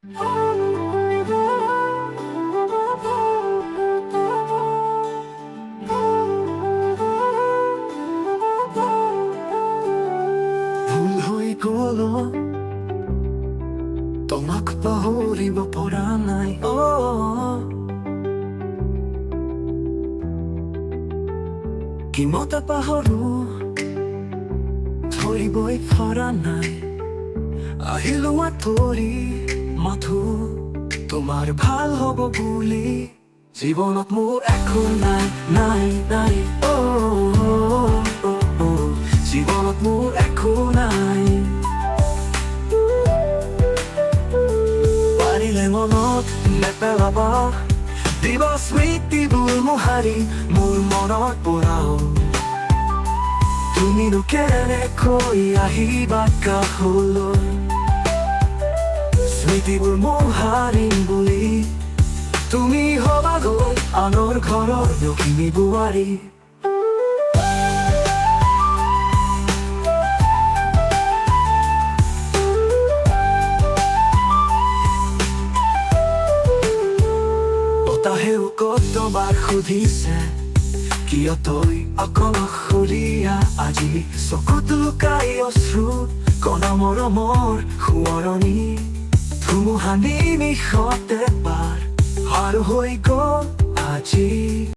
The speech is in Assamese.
ভুল হৈ গ'ল তোমাক পাহৰিব পৰা নাই কিমতে পাহৰো ধৰিবই পৰা নাই আহিলো আঁতৰি মাথো তোমাৰ ভাল হ'ব বুলি জীৱনত মোৰ একো নাই নাই নাই জীৱনত মোৰ একো নাই পাৰিলে মনত নেপেলাবা দিবা স্মৃতিবোৰ মোহাৰি মোৰ মনত পৰাও তুমিনো কেনেকৈ আহিবা কাষলৈ স্মৃতিবোৰ মোহাৰিম বুলি তুমি হবাগৈ আনৰ ঘৰৰ লখিমী বোৱাৰী বতাহেও কতবাৰ সুধিছে কিয় তই অকলশৰীয়া আজি চকুত লুকাই অশ্ৰু কণ মৰমৰ সোঁৱৰণি ধুমুহা নিমিষতে পাৰ হৈ গ'ল আজি